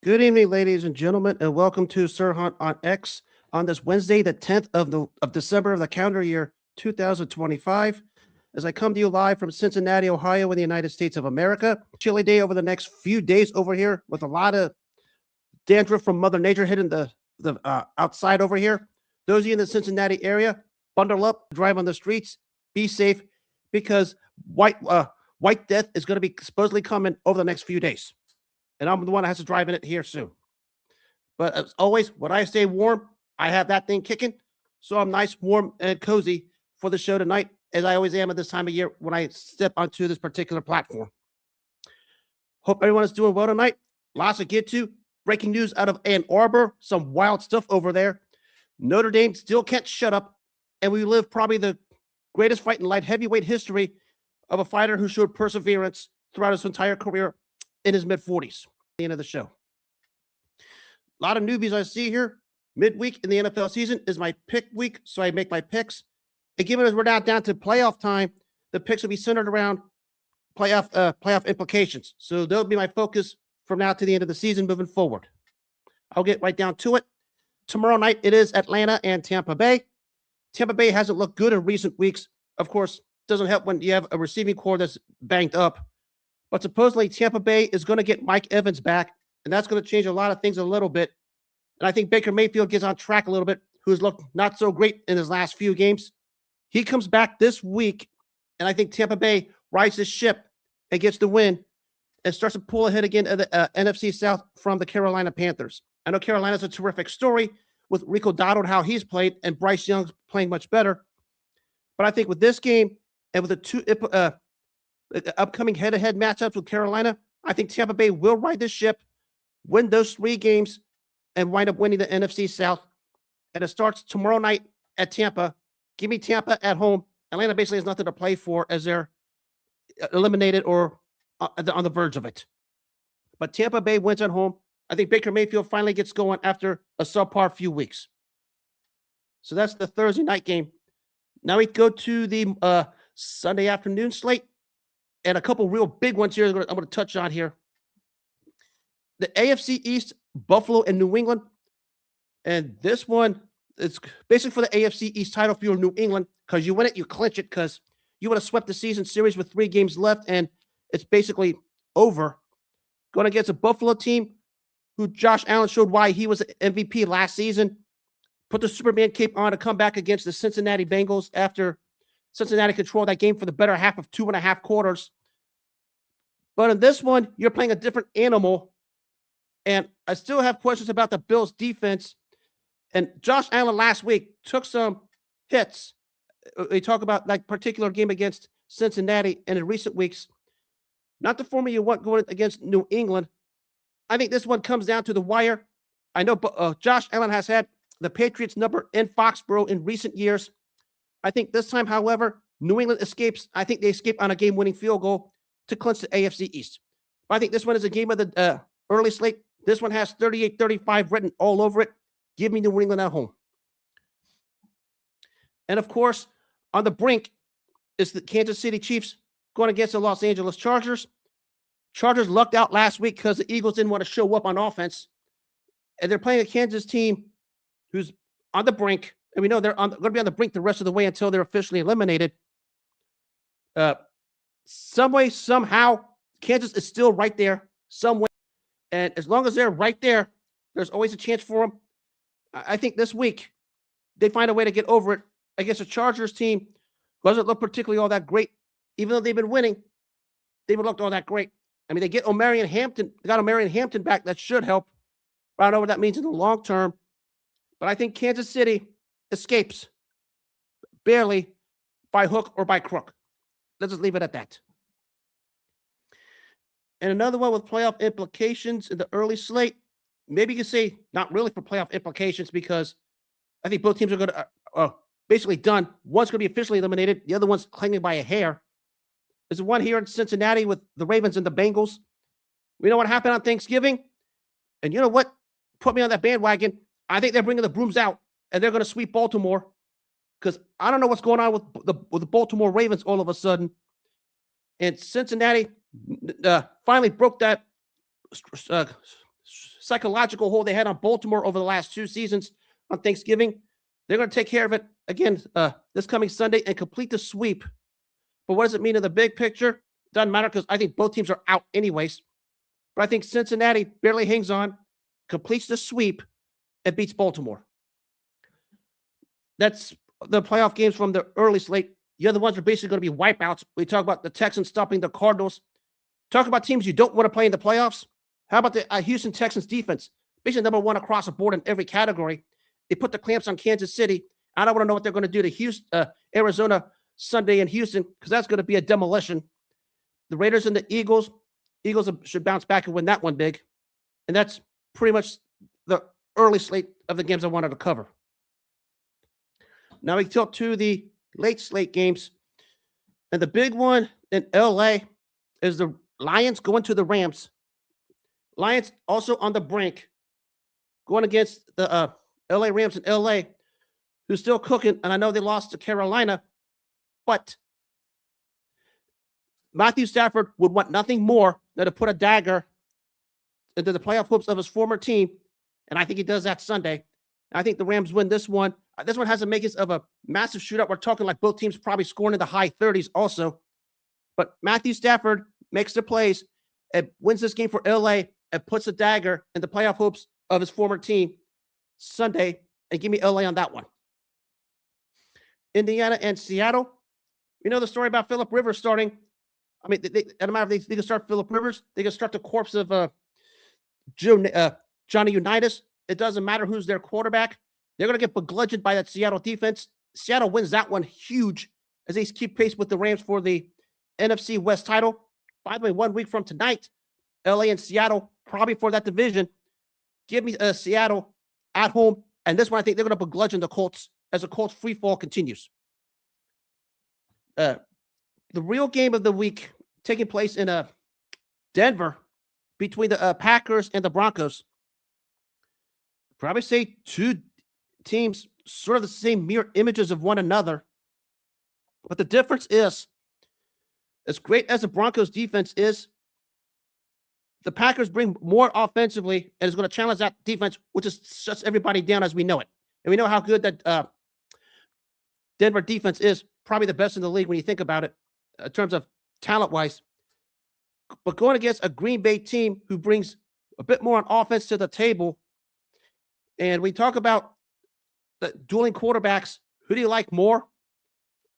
Good evening, ladies and gentlemen, and welcome to Sir Hunt on X on this Wednesday, the 10th of December of the calendar year 2025. As I come to you live from Cincinnati, Ohio, in the United States of America. Chilly day over the next few days over here, with a lot of dandruff from Mother Nature hitting the outside over here. Those of you in the Cincinnati area, bundle up, drive on the streets, be safe, because white death is going to be supposedly coming over the next few days. And I'm the one that has to drive in it here soon. But as always, when I stay warm, I have that thing kicking. So I'm nice, warm, and cozy for the show tonight, as I always am at this time of year when I step onto this particular platform. Hope everyone is doing well tonight. Lots to get to. Breaking news out of Ann Arbor. Some wild stuff over there. Notre Dame still can't shut up. And we live probably the greatest fight in light heavyweight history of a fighter who showed perseverance throughout his entire career in his mid-40s. The end of the show. A lot of newbies I see here. Midweek in the NFL season is my pick week, so I make my picks. And given as we're now down to playoff time, the picks will be centered around playoff implications. So they'll be my focus from now to the end of the season moving forward. I'll get right down to it. Tomorrow night it is Atlanta and Tampa Bay. Tampa Bay hasn't looked good in recent weeks. Of course, doesn't help when you have a receiving core that's banged up. But supposedly Tampa Bay is going to get Mike Evans back, and that's going to change a lot of things a little bit. And I think Baker Mayfield gets on track a little bit, who's looked not so great in his last few games. He comes back this week, and I think Tampa Bay rides his ship and gets the win and starts to pull ahead again of the NFC South from the Carolina Panthers. I know Carolina's a terrific story with Rico Dowdle, how he's played, and Bryce Young's playing much better. But I think with this game and with the two upcoming head-to-head matchups with Carolina, I think Tampa Bay will ride this ship, win those 3 games, and wind up winning the NFC South. And it starts tomorrow night at Tampa. Give me Tampa at home. Atlanta basically has nothing to play for as they're eliminated or on the verge of it. But Tampa Bay wins at home. I think Baker Mayfield finally gets going after a subpar few weeks. So that's the Thursday night game. Now we go to the Sunday afternoon slate. And a couple real big ones here I'm going to touch on here. The AFC East, Buffalo and New England. And this one is basically for the AFC East title if you're New England, because you win it, you clinch it, because you would have swept the season series with 3 games left, and it's basically over. Going against a Buffalo team who Josh Allen showed why he was MVP last season. Put the Superman cape on to come back against the Cincinnati Bengals after Cincinnati controlled that game for the better half of 2.5 quarters. But in this one, you're playing a different animal. And I still have questions about the Bills' defense. And Josh Allen last week took some hits. We talk about that particular game against Cincinnati and in recent weeks. Not the formula you want going against New England. I think this one comes down to the wire. I know Josh Allen has had the Patriots number in Foxborough in recent years. I think this time, however, New England escapes. I think they escape on a game-winning field goal to clinch the AFC East. But I think this one is a game of the early slate. This one has 38-35 written all over it. Give me New England at home. And of course, on the brink is the Kansas City Chiefs going against the Los Angeles Chargers. Chargers lucked out last week because the Eagles didn't want to show up on offense. And they're playing a Kansas team who's on the brink. And we know they're going to be on the brink the rest of the way until they're officially eliminated. Some way, somehow, Kansas is still right there, some way. And as long as they're right there, there's always a chance for them. I think this week, they find a way to get over it against a Chargers team who doesn't look particularly all that great. Even though they've been winning, they haven't looked all that great. I mean, they got Omarion Hampton back. That should help. I don't know what that means in the long term. But I think Kansas City escapes barely by hook or by crook. Let's just leave it at that. And another one with playoff implications in the early slate. maybe you could say not really for playoff implications because I think both teams are going to basically done. One's going to be officially eliminated. The other one's clinging by a hair. There's one here in Cincinnati with the Ravens and the Bengals. We know what happened on Thanksgiving. And you know what? Put me on that bandwagon. I think they're bringing the brooms out and they're going to sweep Baltimore because I don't know what's going on with the Baltimore Ravens all of a sudden. And Cincinnati finally broke that psychological hold they had on Baltimore over the last 2 seasons on Thanksgiving. They're going to take care of it again this coming Sunday and complete the sweep. But what does it mean in the big picture? Doesn't matter because I think both teams are out anyways. But I think Cincinnati barely hangs on, completes the sweep, and beats Baltimore. That's the playoff games from the early slate. The other ones are basically going to be wipeouts. We talk about the Texans stopping the Cardinals. Talk about teams you don't want to play in the playoffs. How about the Houston Texans defense? Basically number 1 across the board in every category. They put the clamps on Kansas City. I don't want to know what they're going to do to Houston, Arizona Sunday in Houston because that's going to be a demolition. The Raiders and the Eagles should bounce back and win that one big. And that's pretty much the early slate of the games I wanted to cover. Now we tilt to the late slate games. And the big one in LA is the Lions going to the Rams. Lions also on the brink, going against the LA Rams in LA, who's still cooking. And I know they lost to Carolina, but Matthew Stafford would want nothing more than to put a dagger into the playoff hopes of his former team. And I think he does that Sunday. I think the Rams win this one. This one has the makings of a massive shootout. We're talking like both teams probably scoring in the high 30s also. But Matthew Stafford makes the plays and wins this game for LA and puts a dagger in the playoff hopes of his former team Sunday. And give me LA on that one. Indiana and Seattle. You know the story about Phillip Rivers starting. I mean, they can start Phillip Rivers. They can start the corpse of Johnny Unitas. It doesn't matter who's their quarterback. They're going to get begludged by that Seattle defense. Seattle wins that one huge as they keep pace with the Rams for the NFC West title. By the way, 1 week from tonight, LA and Seattle probably for that division. Give me Seattle at home. And this one, I think they're going to begludge the Colts as the Colts free fall continues. The real game of the week taking place in Denver between the Packers and the Broncos. Probably say 2 teams sort of the same mirror images of one another. But the difference is, as great as the Broncos defense is, the Packers bring more offensively and is going to challenge that defense, which just shuts everybody down as we know it. And we know how good that Denver defense is, probably the best in the league when you think about it in terms of talent-wise. But going against a Green Bay team who brings a bit more on offense to the table, and we talk about the dueling quarterbacks, who do you like more?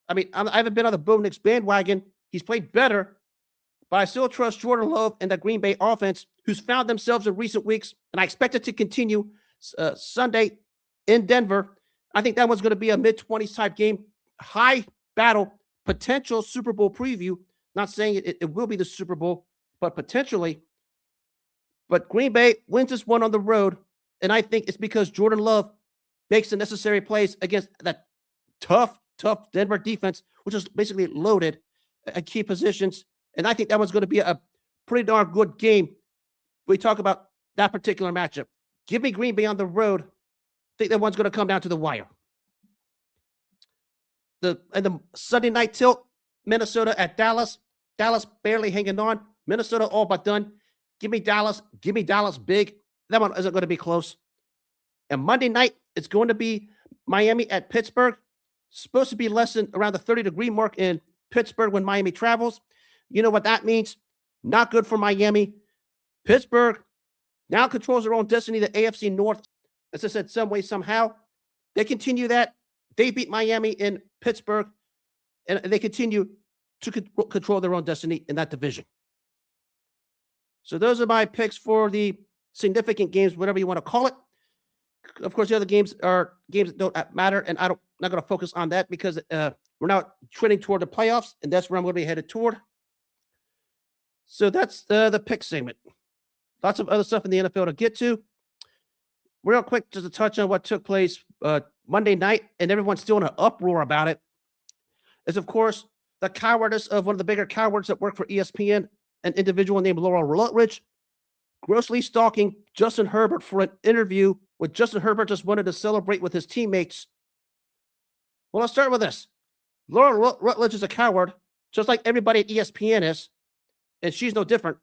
I mean, I haven't been on the Bo Nix bandwagon. He's played better, but I still trust Jordan Love and the Green Bay offense, who's found themselves in recent weeks, and I expect it to continue Sunday in Denver. I think that one's going to be a mid-20s type game, high battle, potential Super Bowl preview. Not saying it will be the Super Bowl, but potentially. But Green Bay wins this one on the road, and I think it's because Jordan Love makes the necessary plays against that tough Denver defense, which is basically loaded at key positions. And I think that one's going to be a pretty darn good game. We talk about that particular matchup. Give me Green Bay on the road. I think that one's going to come down to the wire. The Sunday night tilt, Minnesota at Dallas. Dallas barely hanging on. Minnesota all but done. Give me Dallas. Give me Dallas big. That one isn't going to be close. And Monday night, it's going to be Miami at Pittsburgh. Supposed to be less than around the 30-degree mark in Pittsburgh when Miami travels. You know what that means? Not good for Miami. Pittsburgh now controls their own destiny, the AFC North. As I said, some way, somehow. They continue that. They beat Miami in Pittsburgh, and they continue to control their own destiny in that division. So those are my picks for the significant games, whatever you want to call it. Of course, the other games are games that don't matter, and I'm not going to focus on that because we're now trending toward the playoffs, and that's where I'm going to be headed toward. So that's the pick segment. Lots of other stuff in the NFL to get to. real quick, just to touch on what took place Monday night, and everyone's still in an uproar about it, is, of course, the cowardice of one of the bigger cowards that work for ESPN, an individual named Laura Rutledge, grossly stalking Justin Herbert for an interview with Justin Herbert just wanted to celebrate with his teammates. Well, let's start with this. Laura Rutledge is a coward, just like everybody at ESPN is, and she's no different.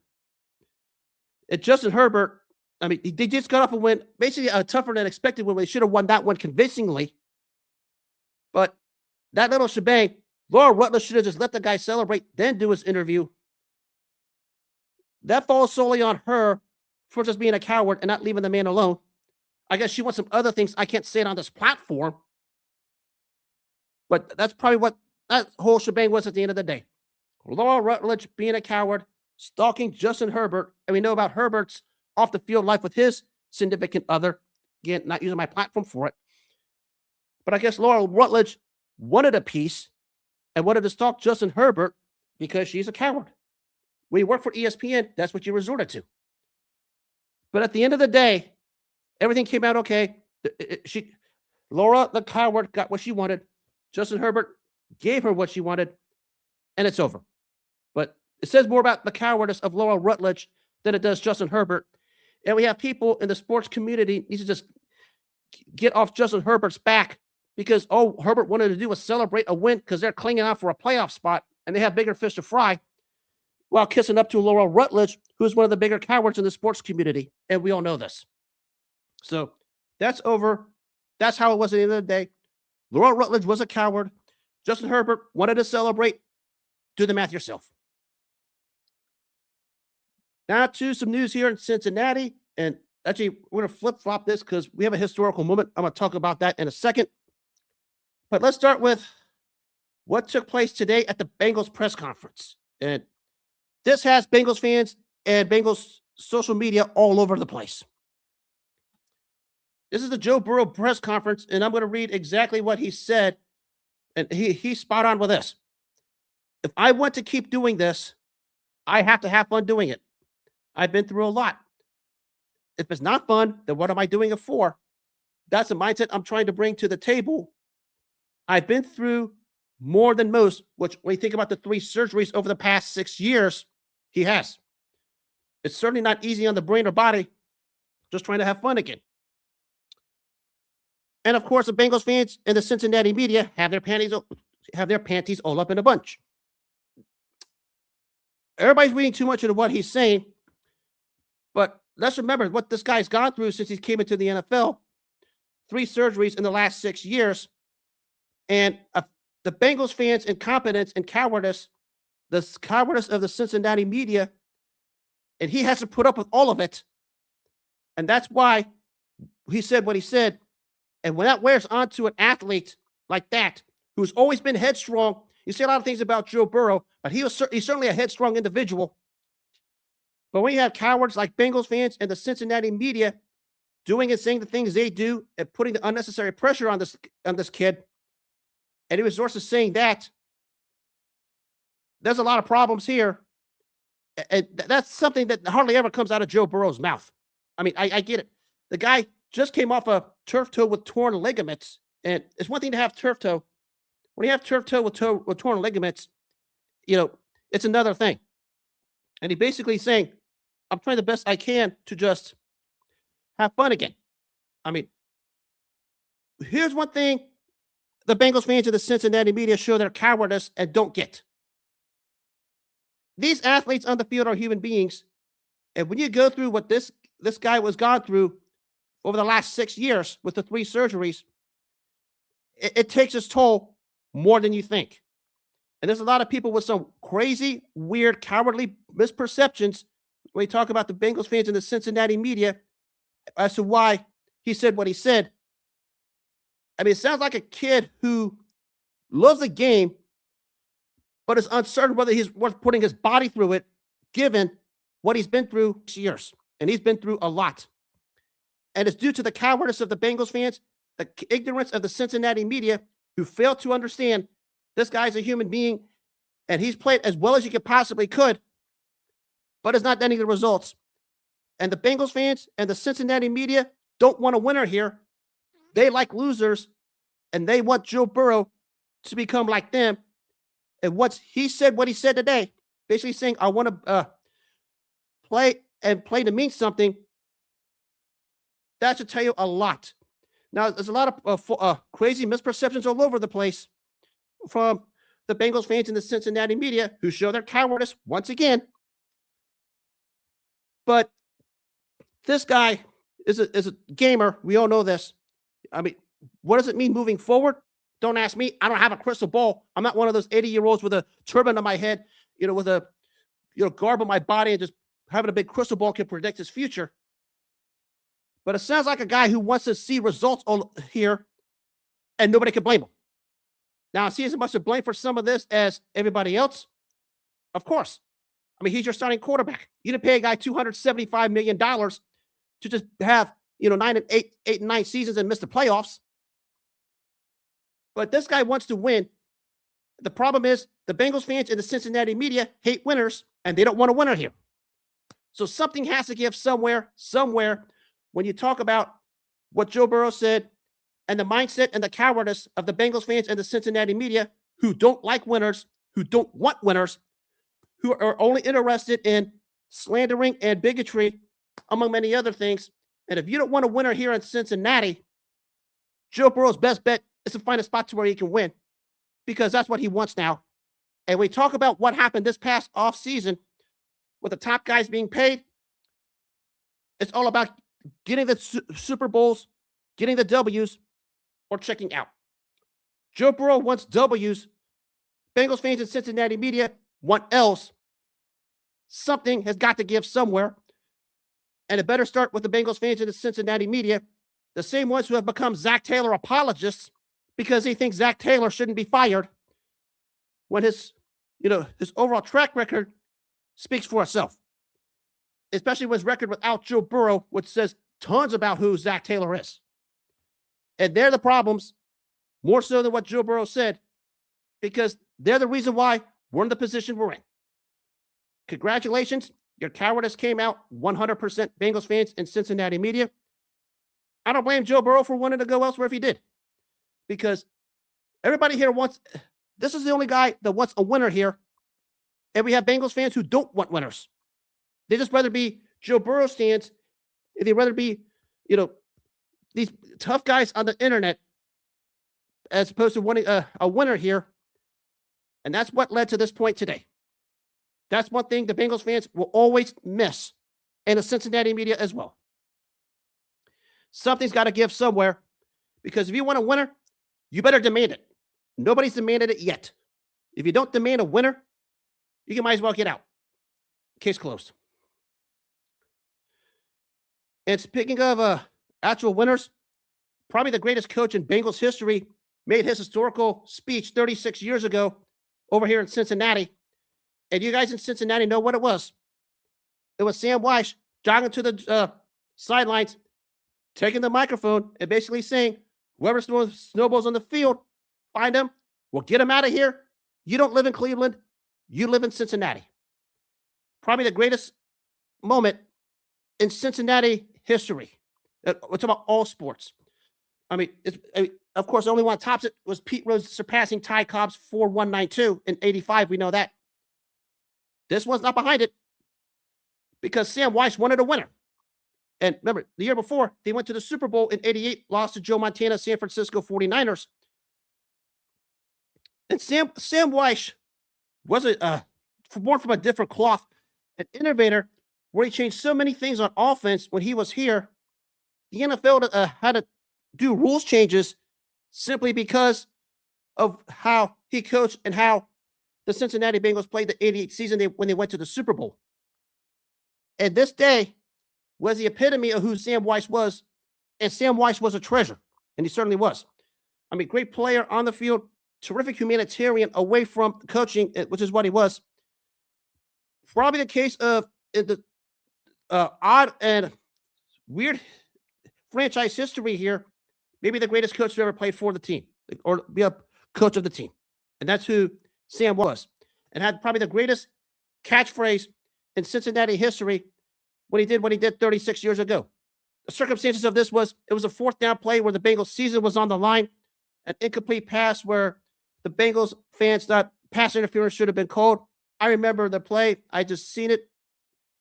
And Justin Herbert, I mean, they just got off a win, basically a tougher than expected win. They should have won that one convincingly. But that little shebang, Laura Rutledge should have just let the guy celebrate, then do his interview. That falls solely on her for just being a coward and not leaving the man alone. I guess she wants some other things. I can't say it on this platform. But that's probably what that whole shebang was at the end of the day. Laura Rutledge being a coward, stalking Justin Herbert. And we know about Herbert's off the field life with his significant other. Again, not using my platform for it. But I guess Laura Rutledge wanted a piece and wanted to stalk Justin Herbert because she's a coward. When you work for ESPN, that's what you resorted to. But at the end of the day, everything came out okay. Laura, the coward, got what she wanted. Justin Herbert gave her what she wanted, and it's over. But it says more about the cowardice of Laura Rutledge than it does Justin Herbert. And we have people in the sports community need to just get off Justin Herbert's back because all Herbert wanted to do was celebrate a win because they're clinging out for a playoff spot and they have bigger fish to fry while kissing up to Laura Rutledge, who's one of the bigger cowards in the sports community. And we all know this. So that's over. That's how it was at the end of the day. Laura Rutledge was a coward. Justin Herbert wanted to celebrate. Do the math yourself. Now to some news here in Cincinnati. And actually, we're going to flip-flop this because we have a historical moment. I'm going to talk about that in a second. But let's start with what took place today at the Bengals press conference. And this has Bengals fans and Bengals social media all over the place. This is the Joe Burrow press conference, and I'm going to read exactly what he said. And he's spot on with this. If I want to keep doing this, I have to have fun doing it. I've been through a lot. If it's not fun, then what am I doing it for? That's the mindset I'm trying to bring to the table. I've been through more than most, which when you think about the 3 surgeries over the past 6 years, he has. It's certainly not easy on the brain or body, just trying to have fun again. And of course, the Bengals fans and the Cincinnati media have their panties all up in a bunch. Everybody's reading too much into what he's saying, but let's remember what this guy's gone through since he came into the NFL. 3 surgeries in the last 6 years. And the Bengals fans' incompetence and cowardice, the cowardice of the Cincinnati media, and he has to put up with all of it. And that's why he said what he said. And when that wears onto an athlete like that, who's always been headstrong, you say a lot of things about Joe Burrow, but he's certainly a headstrong individual. But when you have cowards like Bengals fans and the Cincinnati media doing and saying the things they do and putting the unnecessary pressure on this kid, and he resorts to saying that, there's a lot of problems here. And that's something that hardly ever comes out of Joe Burrow's mouth. I mean, I get it. The guy just came off a turf toe with torn ligaments. And it's one thing to have turf toe. When you have turf toe with torn ligaments, it's another thing. And he basically saying, I'm trying the best I can to just have fun again. I mean, here's one thing the Bengals fans and the Cincinnati media show their cowardice and don't get. These athletes on the field are human beings. And when you go through what this guy was gone through over the last 6 years with the 3 surgeries, it takes its toll more than you think. And there's a lot of people with some crazy, weird, cowardly misperceptions when you talk about the Bengals fans and the Cincinnati media as to why he said what he said. I mean, it sounds like a kid who loves the game, but is uncertain whether he's worth putting his body through it, given what he's been through 6 years. And he's been through a lot. And it's due to the cowardice of the Bengals fans, the ignorance of the Cincinnati media, who failed to understand this guy's a human being, and he's played as well as he possibly could, but it's not getting the results. And the Bengals fans and the Cincinnati media don't want a winner here. They like losers, and they want Joe Burrow to become like them. And once he said what he said today, basically saying, I want to play to mean something, that should tell you a lot. Now, there's a lot of crazy misperceptions all over the place from the Bengals fans and the Cincinnati media who show their cowardice once again. But this guy is a gamer. We all know this. I mean, what does it mean moving forward? Don't ask me. I don't have a crystal ball. I'm not one of those 80-year-olds with a turban on my head, with a garb on my body and just having a big crystal ball can predict his future. But it sounds like a guy who wants to see results on here, and nobody can blame him. Now, is he as much to blame for some of this as everybody else? Of course. I mean, he's your starting quarterback. You didn't pay a guy $275 million to just have, 8 and 9 seasons and miss the playoffs. But this guy wants to win. The problem is the Bengals fans and the Cincinnati media hate winners, and they don't want a winner here. So something has to give somewhere, when you talk about what Joe Burrow said and the mindset and the cowardice of the Bengals fans and the Cincinnati media who don't like winners, who don't want winners, who are only interested in slandering and bigotry, among many other things. And if you don't want a winner here in Cincinnati, Joe Burrow's best bet is to find a spot to where he can win, because that's what he wants now. And we talk about what happened this past offseason with the top guys being paid. It's all about getting the Super Bowls, getting the W's, or checking out. Joe Burrow wants W's. Bengals fans and Cincinnati media want L's. Something has got to give somewhere. And it better start with the Bengals fans and the Cincinnati media, the same ones who have become Zach Taylor apologists because they think Zach Taylor shouldn't be fired when his overall track record speaks for itself. Especially with his record without Joe Burrow, which says tons about who Zach Taylor is. And they're the problems, more so than what Joe Burrow said, because they're the reason why we're in the position we're in. Congratulations. Your cowardice came out 100%, Bengals fans and Cincinnati media. I don't blame Joe Burrow for wanting to go elsewhere if he did, because everybody here wants, this is the only guy that wants a winner here. And we have Bengals fans who don't want winners. They just rather be Joe Burrow stands. They'd rather be, these tough guys on the internet as opposed to wanting a winner here. And that's what led to this point today. That's one thing the Bengals fans will always miss, and the Cincinnati media as well. Something's got to give somewhere, because if you want a winner, you better demand it. Nobody's demanded it yet. If you don't demand a winner, you might as well get out. Case closed. And speaking of actual winners, probably the greatest coach in Bengals history made his historical speech 36 years ago over here in Cincinnati. And you guys in Cincinnati know what it was. It was Sam Wyche jogging to the sidelines, taking the microphone and basically saying, whoever snowballs on the field, find him. We'll get him out of here. You don't live in Cleveland. You live in Cincinnati. Probably the greatest moment in Cincinnati history. We're talking about all sports. I mean, of course, the only one that tops it was Pete Rose surpassing Ty Cobb's 4.192 in '85. We know that. This one's not behind it because Sam Wyche wanted a winner. And remember, the year before, they went to the Super Bowl in '88, lost to Joe Montana, San Francisco 49ers. And Sam Wyche was born from a different cloth, an innovator where he changed so many things on offense when he was here. The NFL had to do rules changes simply because of how he coached and how the Cincinnati Bengals played the '88 season when they went to the Super Bowl. And this day was the epitome of who Sam Wyche was, and Sam Wyche was a treasure, and he certainly was. I mean, great player on the field, terrific humanitarian away from coaching, which is what he was. Probably the case of the odd and weird franchise history here, maybe the greatest coach who ever played for the team or be a coach of the team. And that's who Sam was, and had probably the greatest catchphrase in Cincinnati history when he did what he did 36 years ago. The circumstances of this was it was a fourth down play where the Bengals season was on the line, an incomplete pass where the Bengals fans thought pass interference should have been called. I remember the play. I just seen it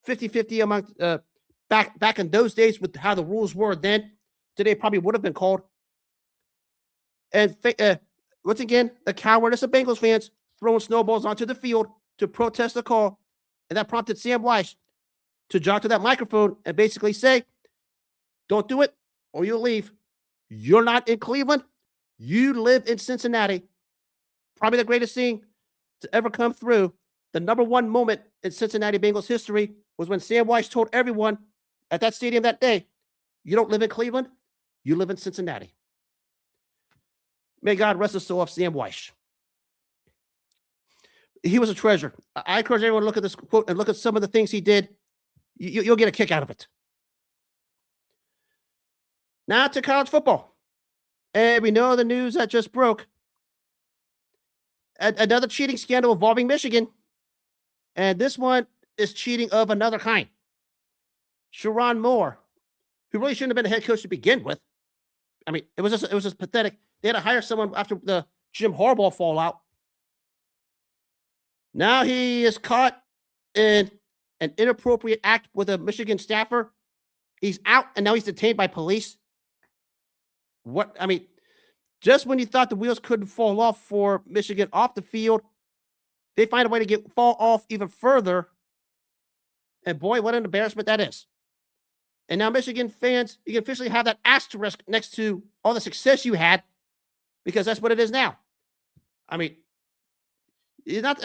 50-50 among back in those days with how the rules were then. Today probably would have been called. And once again, the cowardice of Bengals fans throwing snowballs onto the field to protest the call. And that prompted Sam Wyche to jog to that microphone and basically say, don't do it or you'll leave. You're not in Cleveland. You live in Cincinnati. Probably the greatest thing to ever come through. The number one moment in Cincinnati Bengals history was when Sam Wyche told everyone at that stadium that day, you don't live in Cleveland, you live in Cincinnati. May God rest the soul of Sam Wyche. He was a treasure. I encourage everyone to look at this quote and look at some of the things he did. You'll get a kick out of it. Now to college football. And we know the news that just broke. Another cheating scandal involving Michigan. And this one is cheating of another kind. Sherrone Moore, who really shouldn't have been a head coach to begin with. I mean, it was just pathetic. They had to hire someone after the Jim Harbaugh fallout. Now he is caught in an inappropriate act with a Michigan staffer. He's out, and now he's detained by police. What? I mean, just when you thought the wheels couldn't fall off for Michigan off the field, they find a way to fall off even further. And boy, what an embarrassment that is. And now Michigan fans, you can officially have that asterisk next to all the success you had, because that's what it is now. I mean, it's not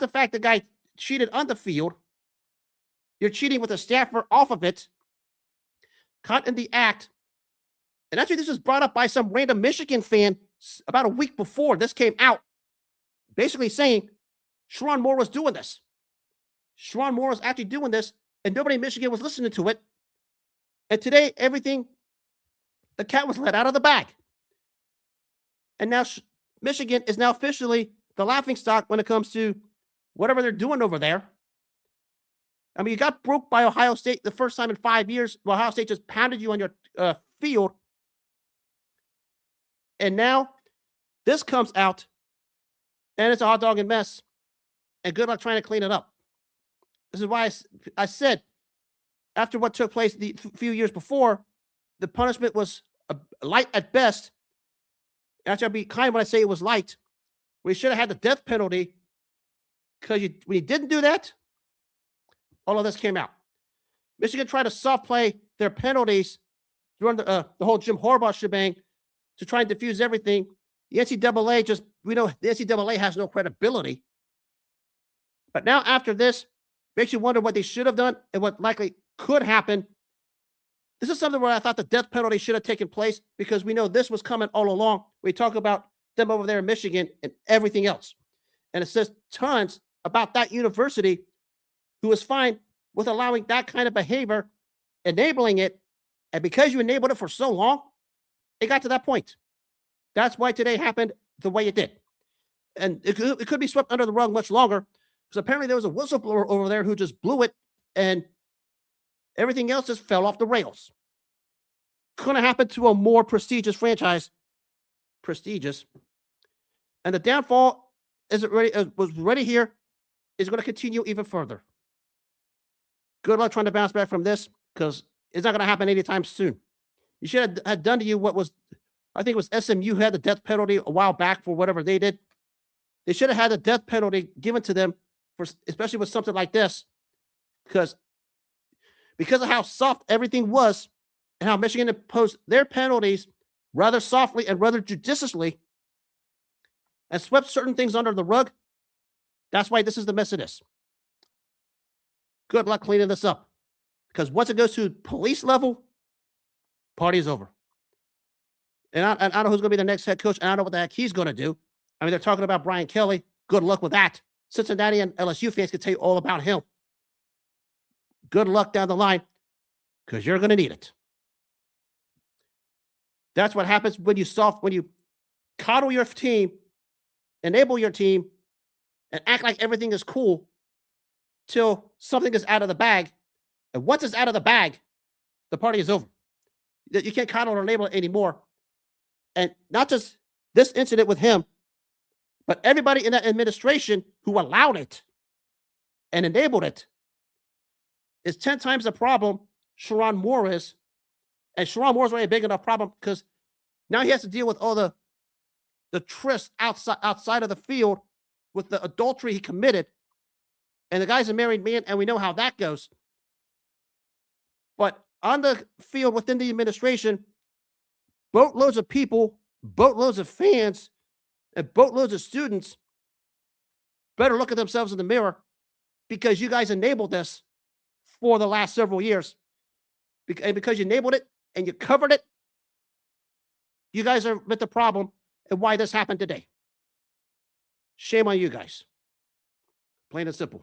the fact the guy cheated on the field. You're cheating with a staffer off of it, caught in the act. And actually, this was brought up by some random Michigan fan about a week before this came out, basically saying Sherrone Moore was doing this. Sherrone Moore was actually doing this, and nobody in Michigan was listening to it. And today, the cat was let out of the bag. And now Michigan is now officially the laughingstock when it comes to whatever they're doing over there. I mean, you got broke by Ohio State the first time in 5 years. Ohio State just pounded you on your field. And now this comes out, and it's a hot dog and mess. And good luck trying to clean it up. This is why I said, after what took place the few years before, the punishment was light at best. Actually, I'll be kind when I say it was light. We should have had the death penalty, because when you didn't do that, all of this came out. Michigan tried to soft play their penalties during the whole Jim Harbaugh shebang to try and diffuse everything. The NCAA we know the NCAA has no credibility. But now after this, makes you wonder what they should have done and what likely could happen. This is something where I thought the death penalty should have taken place, because we know this was coming all along. We talk about them over there in Michigan and everything else. And it says tons about that university, who was fine with allowing that kind of behavior, enabling it. And because you enabled it for so long, it got to that point. That's why today happened the way it did. And it could be swept under the rug much longer, because apparently there was a whistleblower over there who just blew it, and everything else just fell off the rails. Couldn't happen to a more prestigious franchise. Prestigious. And the downfall was already here, is going to continue even further. Good luck trying to bounce back from this, because it's not going to happen anytime soon. You should have done to you what was, I think it was SMU who had the death penalty a while back for whatever they did. They should have had the death penalty given to them, especially with something like this, because of how soft everything was and how Michigan imposed their penalties rather softly and rather judiciously and swept certain things under the rug. That's why this is the mess it is. Good luck cleaning this up, because once it goes to police level, party is over. And I don't know who's going to be the next head coach. And I don't know what the heck he's going to do. I mean, they're talking about Brian Kelly. Good luck with that. Cincinnati and LSU fans can tell you all about him. Good luck down the line, because you're going to need it. That's what happens when you coddle your team, enable your team, and act like everything is cool till something is out of the bag. And once it's out of the bag, the party is over. You can't coddle or enable it anymore. And not just this incident with him, but everybody in that administration who allowed it and enabled it is 10 times the problem Sherrone Moore is. And Sherrone Moore is already a big enough problem because now he has to deal with all the trysts outside of the field with the adultery he committed. And the guy's a married man, and we know how that goes. But on the field within the administration, boatloads of people, boatloads of fans, and boatloads of students better look at themselves in the mirror because you guys enabled this for the last several years. And because you enabled it and you covered it, you guys are with the problem and why this happened today. Shame on you guys. Plain and simple.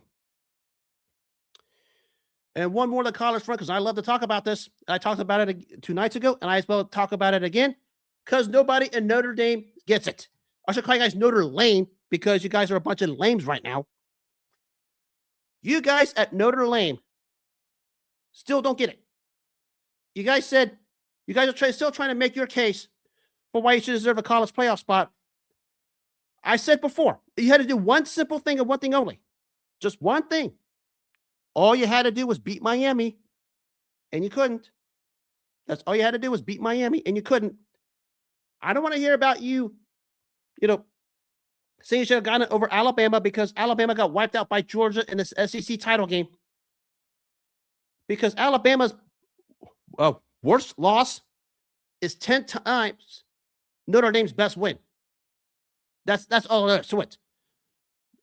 And one more on the college front, because I love to talk about this. I talked about it 2 nights ago, and I will talk about it again, because nobody in Notre Dame gets it. I should call you guys Notre Lame, because you guys are a bunch of lames right now. You guys at Notre Dame still don't get it. You guys said, you guys are still trying to make your case for why you should deserve a college playoff spot. I said before, you had to do one simple thing and one thing only. Just one thing. All you had to do was beat Miami, and you couldn't. That's all you had to do was beat Miami, and you couldn't. I don't want to hear about you, saying you should have gotten it over Alabama because Alabama got wiped out by Georgia in this SEC title game. Because Alabama's worst loss is 10 times Notre Dame's best win. That's all there is to it.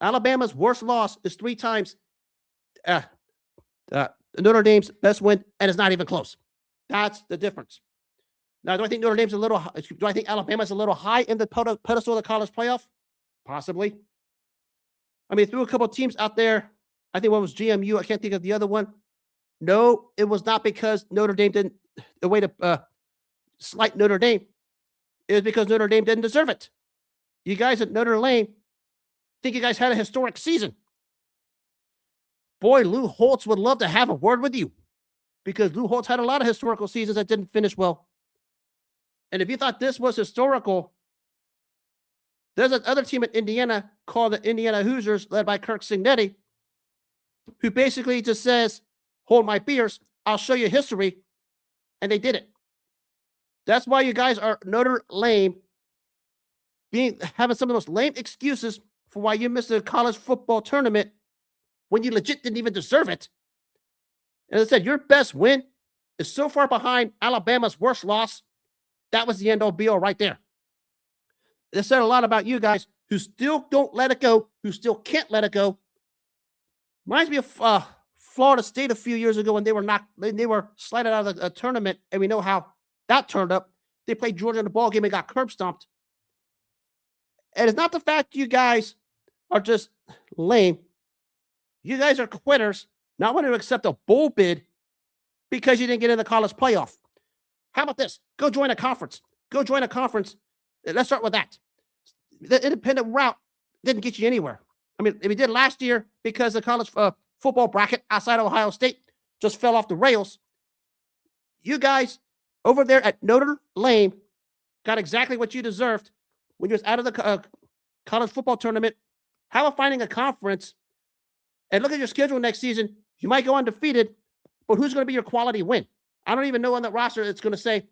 Alabama's worst loss is 3 times Notre Dame's best win, and it's not even close. That's the difference. Now, do I think do I think Alabama's a little high in the pedestal of the college playoff? Possibly. I mean, threw a couple of teams out there. I think one was GMU. I can't think of the other one. No, it was not because Notre Dame didn't, the way to slight Notre Dame. It was because Notre Dame didn't deserve it. You guys at Notre Dame think you guys had a historic season. Boy, Lou Holtz would love to have a word with you because Lou Holtz had a lot of historical seasons that didn't finish well. And if you thought this was historical, there's another team in Indiana called the Indiana Hoosiers, led by Kirk Cignetti, who basically just says, hold my beers, I'll show you history. And they did it. That's why you guys are Notre Dame, having some of the most lame excuses for why you missed the college football tournament when you legit didn't even deserve it. As I said, your best win is so far behind Alabama's worst loss. That was the end-all be-all right there. It said a lot about you guys who still don't let it go, who still can't let it go. Reminds me of Florida State a few years ago when they were slided out of the tournament, and we know how that turned up. They played Georgia in the ball game and got curb stomped. And it's not the fact you guys are just lame. You guys are quitters, not wanting to accept a bowl bid because you didn't get in the college playoff. How about this? Go join a conference. Let's start with that. The independent route didn't get you anywhere. I mean, we did last year because the college football bracket outside of Ohio State just fell off the rails. You guys over there at Notre Dame got exactly what you deserved when you was out of the college football tournament. How about finding a conference and look at your schedule next season? You might go undefeated, but who's going to be your quality win? I don't even know on that roster that's going to say,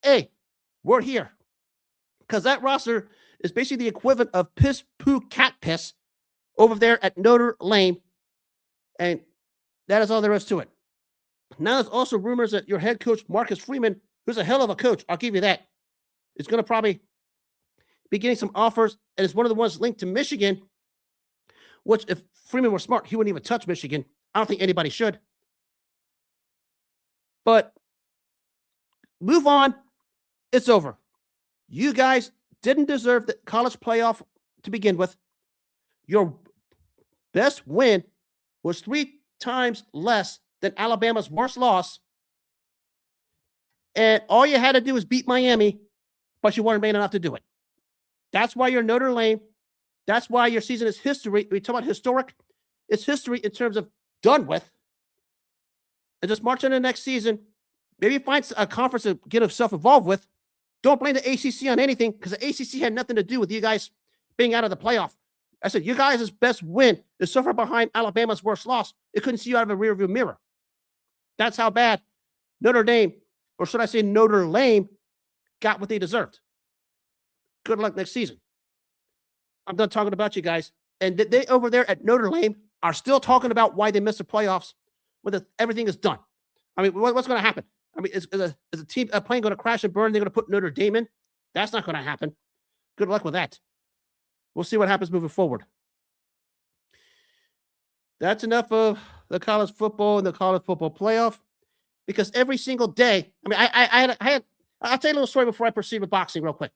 hey, we're here. Because that roster is basically the equivalent of piss, poo, cat piss over there at Notre Dame. And that is all there is to it. Now there's also rumors that your head coach, Marcus Freeman, who's a hell of a coach, I'll give you that, is going to probably be getting some offers, and is one of the ones linked to Michigan, which if Freeman were smart, he wouldn't even touch Michigan. I don't think anybody should. But move on. It's over. You guys didn't deserve the college playoff to begin with. Your best win was 3 times less than Alabama's worst loss. And all you had to do was beat Miami, but you weren't man enough to do it. That's why you're Notre Dame. That's why your season is history. We talk about historic. It's history in terms of done with. And just march into the next season Maybe find a conference to get himself involved with. Don't blame the ACC on anything because the ACC had nothing to do with you guys being out of the playoff. I said, you guys' best win is so far behind Alabama's worst loss. It couldn't see you out of a rearview mirror. That's how bad Notre Dame, or should I say Notre Lame, got what they deserved. Good luck next season. I'm done talking about you guys. And they over there at Notre Dame are still talking about why they missed the playoffs when everything is done. I mean, what's going to happen? I mean, is a team, a plane going to crash and burn? They're going to put Notre Dame in? That's not going to happen. Good luck with that. We'll see what happens moving forward. That's enough of the college football and the college football playoff, because every single day, I mean, I'll tell you a little story before I proceed with boxing real quick.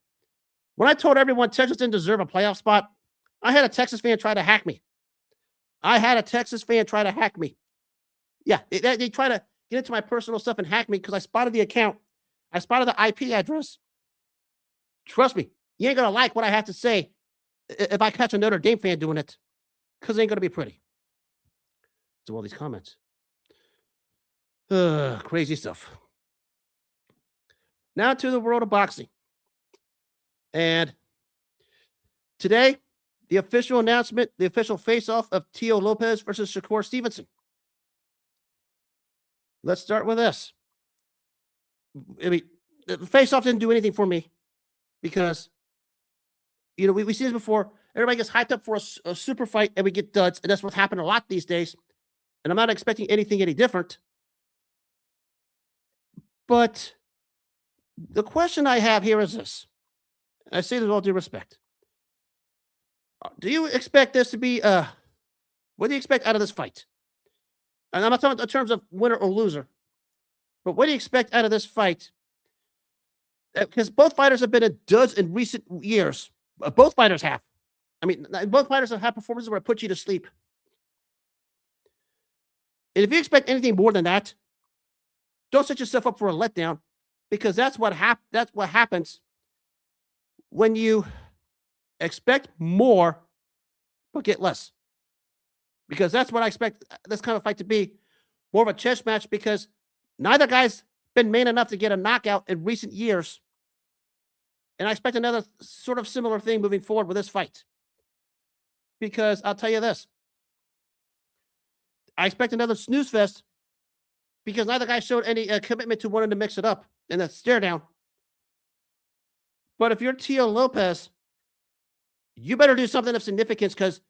When I told everyone Texas didn't deserve a playoff spot, I had a Texas fan try to hack me. Yeah, they try to get into my personal stuff and hack me because I spotted the account. I spotted the IP address. Trust me, you ain't going to like what I have to say if I catch a Notre Dame fan doing it, because it ain't going to be pretty. So all these comments. Crazy stuff. Now to the world of boxing. And today, the official announcement, the official face-off of Tio Lopez versus Shakur Stevenson. Let's start with this. I mean, the face-off didn't do anything for me because, you know, we see this before. Everybody gets hyped up for a super fight and we get duds, and that's what's happened a lot these days. And I'm not expecting anything any different. But the question I have here is this. I say this with all due respect. Do you expect this to be, what do you expect out of this fight? And I'm not talking in terms of winner or loser, but what do you expect out of this fight? Because both fighters have been in duds in recent years. Both fighters have. I mean, both fighters have had performances where it puts you to sleep. And if you expect anything more than that, don't set yourself up for a letdown, because that's what happens when you expect more but get less. Because that's what I expect this kind of fight to be, more of a chess match, because neither guy's been man enough to get a knockout in recent years. And I expect another sort of similar thing moving forward with this fight. Because I'll tell you this. I expect another snooze fest because neither guy showed any commitment to wanting to mix it up in a stare down. But if you're Tio Lopez, you better do something of significance, because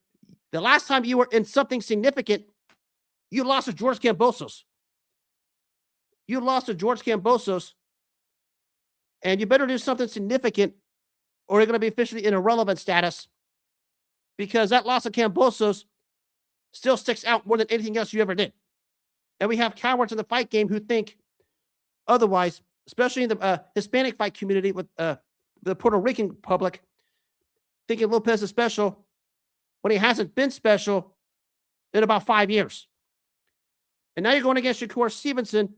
the last time you were in something significant, you lost to George Kambosos. And you better do something significant or you're going to be officially in irrelevant status, because that loss of Kambosos still sticks out more than anything else you ever did. And we have cowards in the fight game who think otherwise, especially in the Hispanic fight community with the Puerto Rican public, thinking Lopez is special when he hasn't been special in about 5 years. And now you're going against Shakur Stevenson,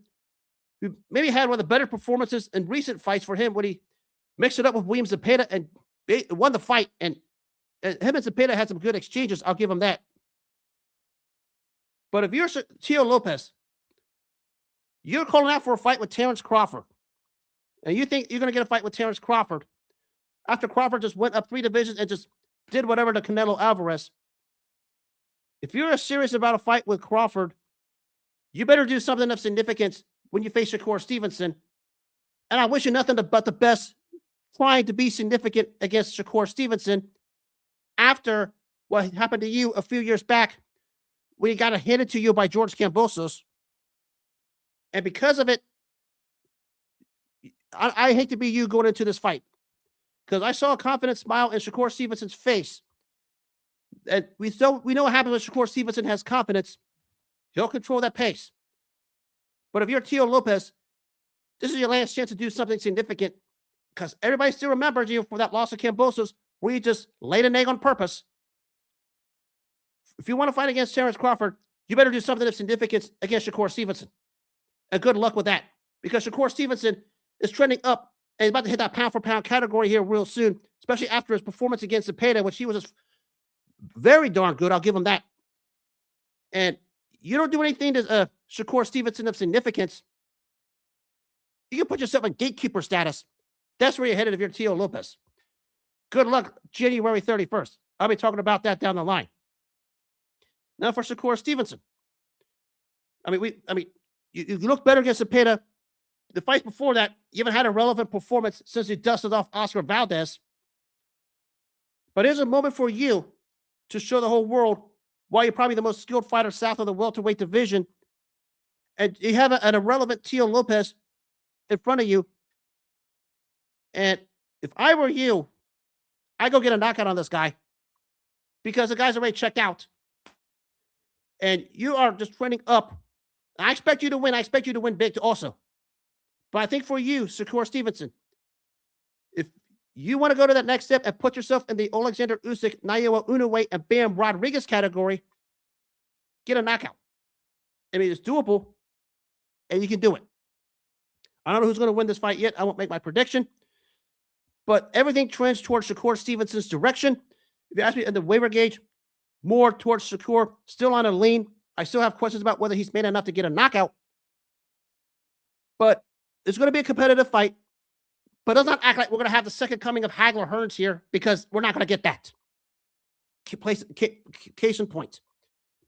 who maybe had one of the better performances in recent fights for him when he mixed it up with William Zepeda and won the fight. And him and Zepeda had some good exchanges. I'll give him that. But if you're Tio Lopez, you're calling out for a fight with Terrence Crawford, and you think you're going to get a fight with Terrence Crawford after Crawford just went up 3 divisions and just did whatever to Canelo Alvarez. If you're serious about a fight with Crawford, you better do something of significance when you face Shakur Stevenson. And I wish you nothing but the best trying to be significant against Shakur Stevenson after what happened to you a few years back when you got it handed to you by George Kambosos. And because of it, I hate to be you going into this fight, because I saw a confident smile in Shakur Stevenson's face. And we know what happens when Shakur Stevenson has confidence. He'll control that pace. But if you're Tio Lopez, this is your last chance to do something significant, because everybody still remembers you for that loss of Kambosos where you just laid an egg on purpose. If you want to fight against Terrence Crawford, you better do something of significance against Shakur Stevenson. And good luck with that, because Shakur Stevenson is trending up and he's about to hit that pound-for-pound category here real soon, especially after his performance against Zepeda, which he was very darn good. I'll give him that. And you don't do anything to Shakur Stevenson of significance, you can put yourself in gatekeeper status. That's where you're headed if you're Tio Lopez. Good luck January 31st. I'll be talking about that down the line. Now for Shakur Stevenson. You look better against Cepeda. The fights before that, you haven't had a relevant performance since you dusted off Oscar Valdez. But here's a moment for you to show the whole world why you're probably the most skilled fighter south of the welterweight division. And you have an irrelevant Tio Lopez in front of you. And if I were you, I'd go get a knockout on this guy because the guy's already checked out. And you are just trending up. I expect you to win. I expect you to win big also. But I think for you, Shakur Stevenson, if you want to go to that next step and put yourself in the Alexander Usyk, Naoya Inoue, and Bam Rodriguez category, get a knockout. I mean, it's doable, and you can do it. I don't know who's going to win this fight yet. I won't make my prediction. But everything trends towards Shakur Stevenson's direction. If you ask me in the waiver gauge, more towards Shakur, still on a lean. I still have questions about whether he's made enough to get a knockout. But it's going to be a competitive fight. But let's not act like we're going to have the second coming of Hagler Hearns here because we're not going to get that. Case in point.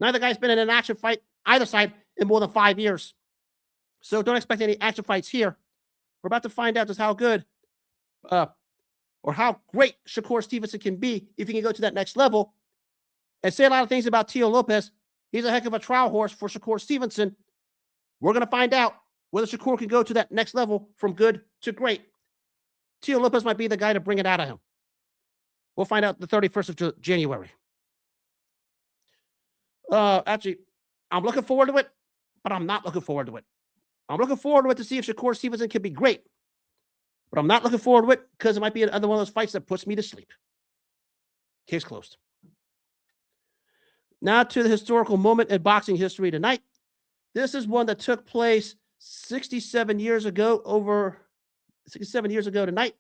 Neither guy's been in an action fight, either side, in more than 5 years. So don't expect any action fights here. We're about to find out just how good or how great Shakur Stevenson can be if he can go to that next level. And say a lot of things about Tio Lopez. He's a heck of a trial horse for Shakur Stevenson. We're going to find out whether Shakur can go to that next level from good to great. Tio Lopez might be the guy to bring it out of him. We'll find out the 31st of January. Actually, I'm looking forward to it, but I'm not looking forward to it. I'm looking forward to it to see if Shakur Stevenson can be great. But I'm not looking forward to it because it might be another one of those fights that puts me to sleep. Case closed. Now to the historical moment in boxing history tonight. This is one that took place 67 years ago tonight.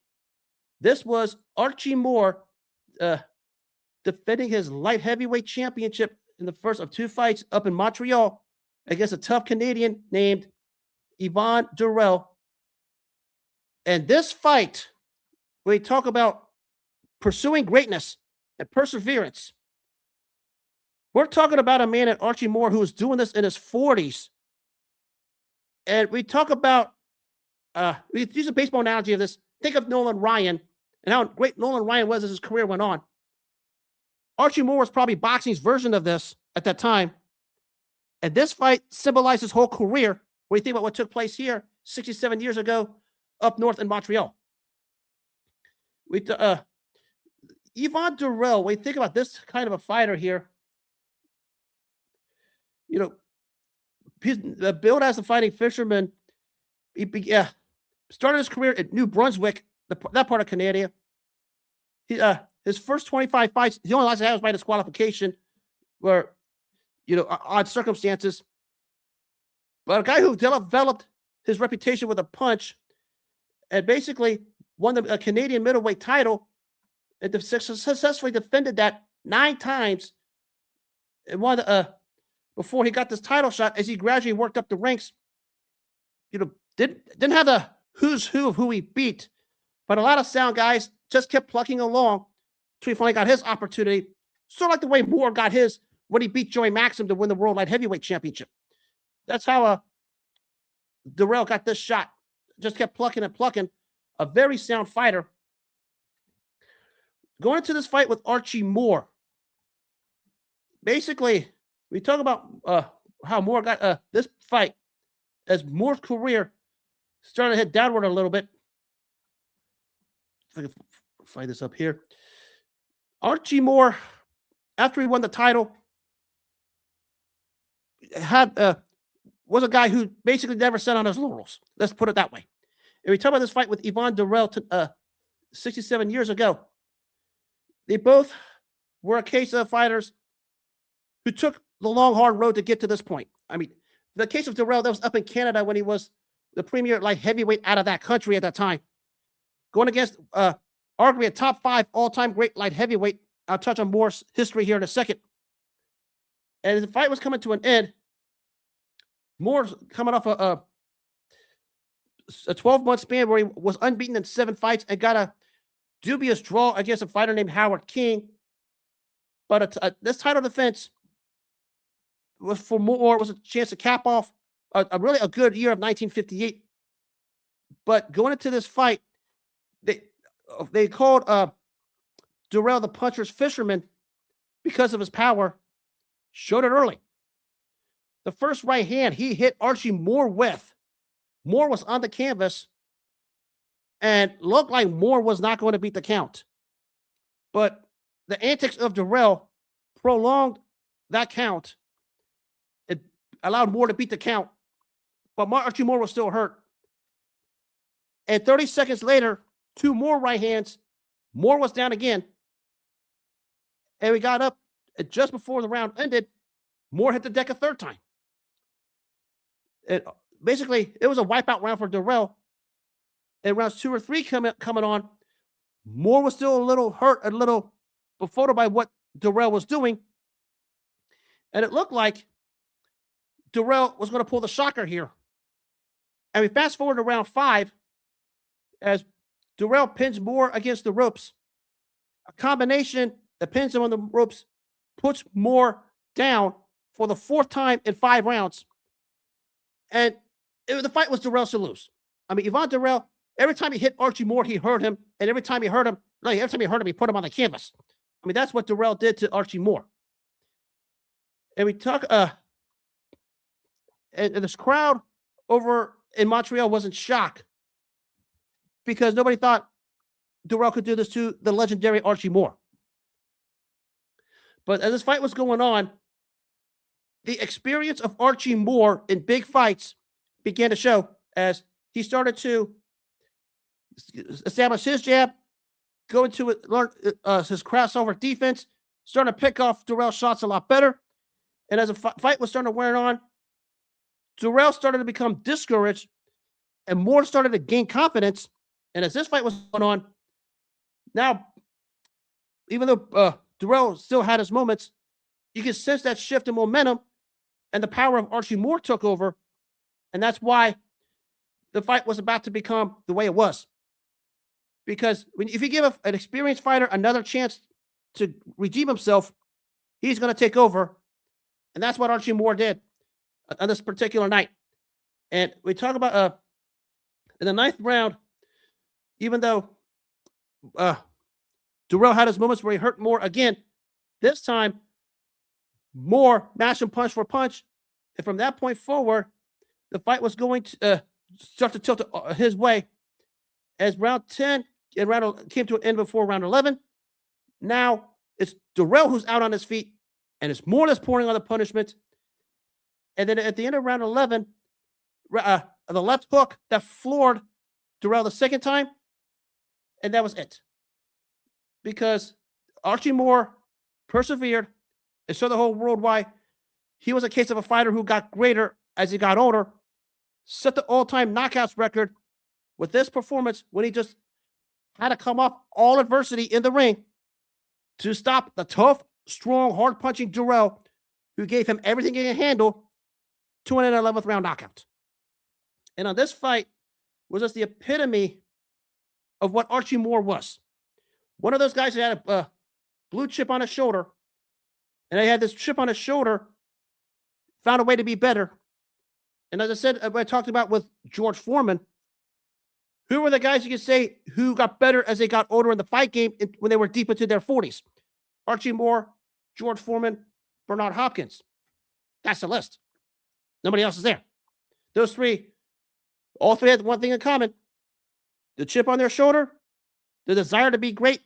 This was Archie Moore defending his light heavyweight championship in the first of two fights up in Montreal against a tough Canadian named Yvon Durelle. And this fight, we talk about pursuing greatness and perseverance. We're talking about a man at Archie Moore who was doing this in his 40s. And we talk about, we use a baseball analogy of this. Think of Nolan Ryan and how great Nolan Ryan was as his career went on. Archie Moore was probably boxing's version of this at that time. And this fight symbolized his whole career when you think about what took place here 67 years ago up north in Montreal. Yvon Durelle, when you think about this kind of a fighter here, you know, he's billed as a fighting fisherman. He started his career at New Brunswick, that part of Canada. His first 25 fights, the only loss he had was by disqualification, where, odd circumstances. But a guy who developed his reputation with a punch and basically won the Canadian middleweight title and successfully defended that 9 times and won before he got this title shot as he gradually worked up the ranks. Didn't have the who's who of who he beat, but a lot of sound guys just kept plucking along until he finally got his opportunity. Sort of like the way Moore got his when he beat Joey Maxim to win the World Light Heavyweight Championship. That's how Durelle got this shot. Just kept plucking and plucking. A very sound fighter. Going into this fight with Archie Moore. Basically, we talk about how Moore got this fight as Moore's career started to head downward a little bit. If I can find this up here. Archie Moore, after he won the title, was a guy who basically never sat on his laurels. Let's put it that way. And we talk about this fight with Yvon Durelle 67 years ago. They both were a case of fighters who took the long, hard road to get to this point. I mean, the case of Durelle, that was up in Canada when he was the premier light heavyweight out of that country at that time. Going against arguably a top 5 all-time great light heavyweight. I'll touch on Moore's history here in a second. And as the fight was coming to an end, Moore's coming off a 12-month span where he was unbeaten in 7 fights and got a dubious draw against a fighter named Howard King. But this title defense was for Moore, was a chance to cap off a really a good year of 1958. But going into this fight, they called Durelle the puncher's fisherman because of his power. Showed it early. The first right hand he hit Archie Moore with. Moore was on the canvas and looked like Moore was not going to beat the count. But the antics of Durelle prolonged that count. It allowed Moore to beat the count, but Archie Moore was still hurt. And 30 seconds later, 2 more right hands. Moore was down again. And we got up just before the round ended. Moore hit the deck a third time. Basically, it was a wipeout round for Durelle. And rounds 2 or 3 coming on, Moore was still a little hurt, a little befuddled by what Durelle was doing. And it looked like Durelle was going to pull the shocker here. And we fast forward to round 5 as Durelle pins Moore against the ropes. A combination that pins him on the ropes puts Moore down for the 4th time in 5 rounds. And the fight was Durelle to lose. I mean, Yvon Durelle, every time he hit Archie Moore, he hurt him. And every time he hurt him, he put him on the canvas. I mean, that's what Durelle did to Archie Moore. And we talk, and this crowd over in Montreal was in shock because nobody thought Durelle could do this to the legendary Archie Moore. But as this fight was going on, the experience of Archie Moore in big fights began to show as he started to establish his jab, go into it, learn his crossover defense, starting to pick off Durelle's shots a lot better. And as the fight was starting to wear on, Durelle started to become discouraged and Moore started to gain confidence. And as this fight was going on, now, even though Durelle still had his moments, you can sense that shift in momentum and the power of Archie Moore took over. And that's why the fight was about to become the way it was. Because if you give an experienced fighter another chance to redeem himself, he's going to take over. And that's what Archie Moore did on this particular night. And we talk about in the 9th round, even though Durelle had his moments where he hurt Moore again, this time Moore matched him punch for punch. And from that point forward, the fight was going to start to tilt his way. As round 10 and came to an end before round 11, now it's Durelle who's out on his feet, and it's Moore that's pouring on the punishment. And then at the end of round 11, the left hook that floored Durelle the second time, and that was it. Because Archie Moore persevered and showed the whole world why he was a case of a fighter who got greater as he got older, set the all-time knockouts record with this performance when he just had to come off all adversity in the ring to stop the tough, strong, hard-punching Durelle, who gave him everything he could handle, to an 11th round knockout. And on this fight was just the epitome of what Archie Moore was. One of those guys who had a blue chip on his shoulder, and he had this chip on his shoulder, found a way to be better. And as I said, I talked about with George Foreman, who were the guys you could say who got better as they got older in the fight game when they were deep into their 40s? Archie Moore, George Foreman, Bernard Hopkins. That's the list. Nobody else is there. Those three, all three had one thing in common. The chip on their shoulder, the desire to be great,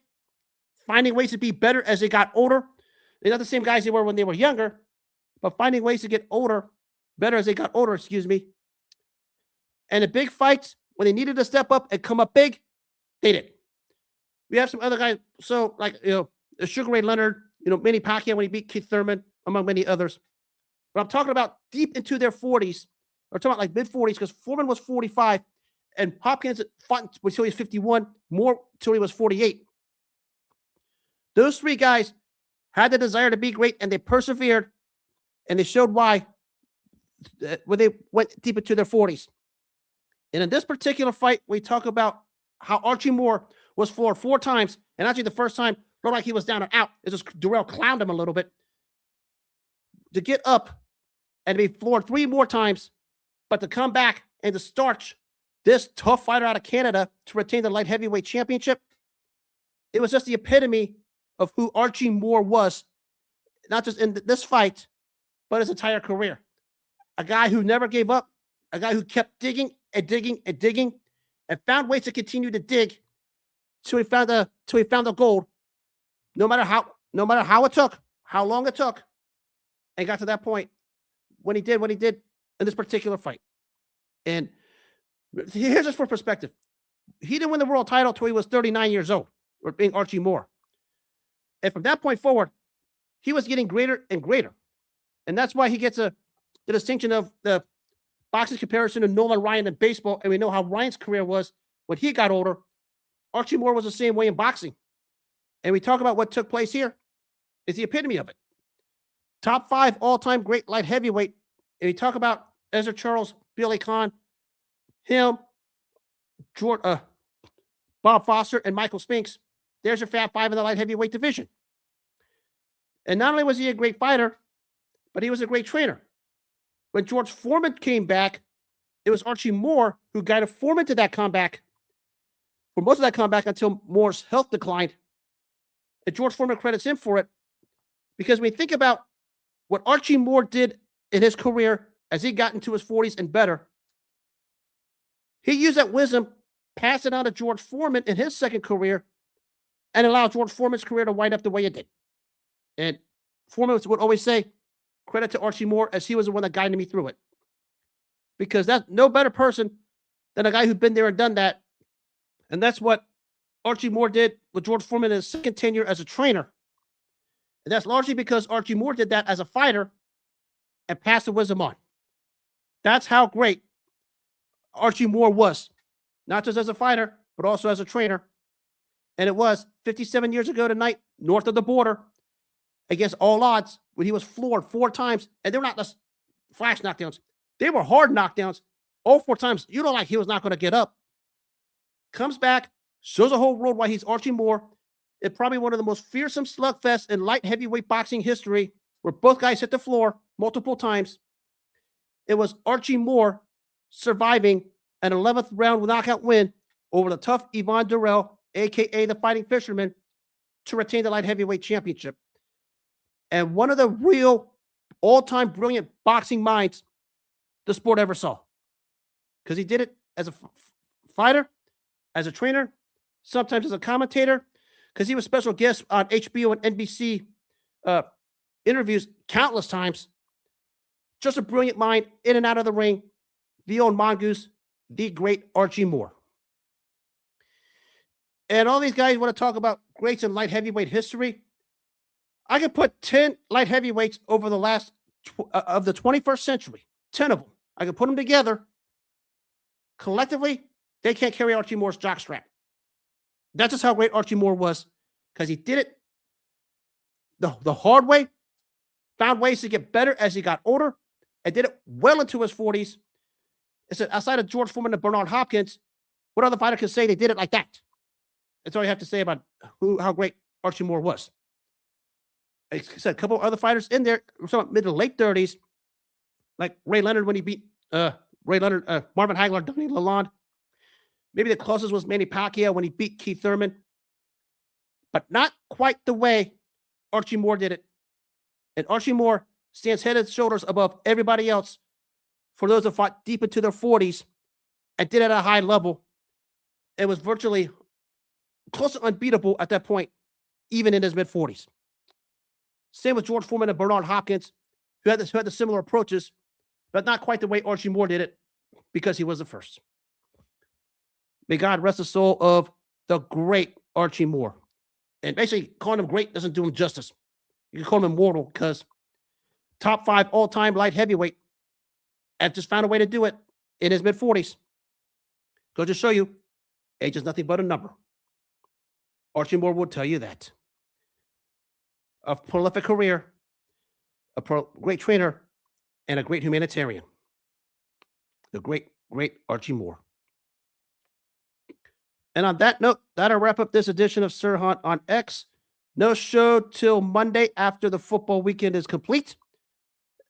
finding ways to be better as they got older. They're not the same guys they were when they were younger, but finding ways to get better as they got older, And the big fights, when they needed to step up and come up big, they did. We have some other guys, so like, Sugar Ray Leonard, Manny Pacquiao when he beat Keith Thurman, among many others. But I'm talking about deep into their 40s, or talking about like mid-40s, because Foreman was 45, and Hopkins fought until he was 51, Moore until he was 48. Those three guys had the desire to be great, and they persevered, and they showed why when they went deep into their 40s. And in this particular fight, we talk about how Archie Moore was floored 4 times. And actually, the first time looked like he was down and out. It just Durelle clowned him a little bit to get up and be floored 3 more times, but to come back and to starch this tough fighter out of Canada to retain the light heavyweight championship. It was just the epitome of who Archie Moore was, not just in this fight, but his entire career. A guy who never gave up, a guy who kept digging and digging and digging and found ways to continue to dig till he found the gold, no matter how it took, how long it took, and got to that point when he did what he did in this particular fight. And here's just for perspective. He didn't win the world title until he was 39 years old, or being Archie Moore. And from that point forward, he was getting greater and greater. And that's why he gets the distinction of the boxing comparison to Nolan Ryan in baseball. And we know how Ryan's career was when he got older. Archie Moore was the same way in boxing. And we talk about what took place here. It's the epitome of it. Top 5 all-time great light heavyweight. And we talk about Ezra Charles, Billy Conn, him, George, Bob Foster, and Michael Spinks. There's your Fab 5 in the light heavyweight division. And not only was he a great fighter, but he was a great trainer. When George Foreman came back, it was Archie Moore who guided Foreman to that comeback, for most of that comeback until Moore's health declined. And George Foreman credits him for it, because when we think about what Archie Moore did in his career as he got into his 40s and better, he used that wisdom, passed it on to George Foreman in his second career, and allowed George Foreman's career to wind up the way it did. And Foreman would always say, credit to Archie Moore, as he was the one that guided me through it. Because that's no better person than a guy who'd been there and done that. And that's what Archie Moore did with George Foreman in his second tenure as a trainer. And that's largely because Archie Moore did that as a fighter and passed the wisdom on. That's how great Archie Moore was, not just as a fighter, but also as a trainer. And it was 57 years ago tonight, north of the border, against all odds, when he was floored 4 times. And they were not just flash knockdowns. They were hard knockdowns. All 4 times, you know, like he was not going to get up. Comes back, shows the whole world why he's Archie Moore. It's probably one of the most fearsome slugfests in light heavyweight boxing history, where both guys hit the floor multiple times. It was Archie Moore surviving an 11th round knockout win over the tough Yvon Durelle, a.k.a. the Fighting Fisherman, to retain the light heavyweight championship. And one of the real all-time brilliant boxing minds the sport ever saw. Because he did it as a fighter, as a trainer, sometimes as a commentator, because he was special guest on HBO and NBC interviews countless times. Just a brilliant mind, in and out of the ring. The old mongoose, the great Archie Moore. And all these guys want to talk about greats in light heavyweight history. I could put 10 light heavyweights over the last of the 21st century, 10 of them. I could put them together. Collectively, they can't carry Archie Moore's jockstrap. That's just how great Archie Moore was, because he did it the hard way, found ways to get better as he got older, and did it well into his 40s. I said, outside of George Foreman and Bernard Hopkins, what other fighter could say they did it like that? That's all you have to say about how great Archie Moore was. I said a couple of other fighters in there, mid to late 30s, like Ray Leonard when he beat Marvin Hagler, Donnie Lalonde. Maybe the closest was Manny Pacquiao when he beat Keith Thurman. But not quite the way Archie Moore did it. And Archie Moore stands head and shoulders above everybody else for those that fought deep into their 40s and did it at a high level. It was virtually close to unbeatable at that point, even in his mid-40s. Same with George Foreman and Bernard Hopkins, who had the similar approaches, but not quite the way Archie Moore did it, because he was the first. May God rest the soul of the great Archie Moore. And basically, calling him great doesn't do him justice. You can call him immortal, because top 5 all-time light heavyweight, and just found a way to do it in his mid-40s. Go to show you, age is nothing but a number. Archie Moore will tell you that. A prolific career, a great trainer, and a great humanitarian. The great, great Archie Moore. And on that note, that'll wrap up this edition of Sir Hunt on X. No show till Monday after the football weekend is complete.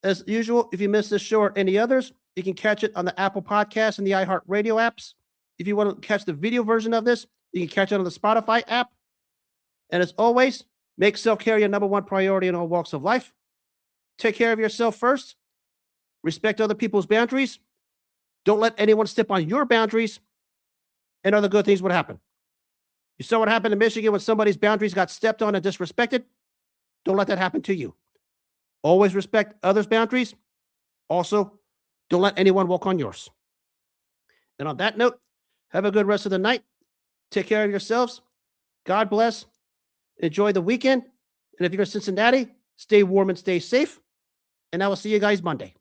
As usual, if you missed this show or any others, you can catch it on the Apple Podcasts and the iHeartRadio apps. If you want to catch the video version of this, you can catch it on the Spotify app. And as always, make self-care your number one priority in all walks of life. Take care of yourself first. Respect other people's boundaries. Don't let anyone step on your boundaries, and other good things would happen. You saw what happened in Michigan when somebody's boundaries got stepped on and disrespected? Don't let that happen to you. Always respect others' boundaries. Also, don't let anyone walk on yours. And on that note, have a good rest of the night. Take care of yourselves. God bless. Enjoy the weekend. And if you're in Cincinnati, stay warm and stay safe. And I will see you guys Monday.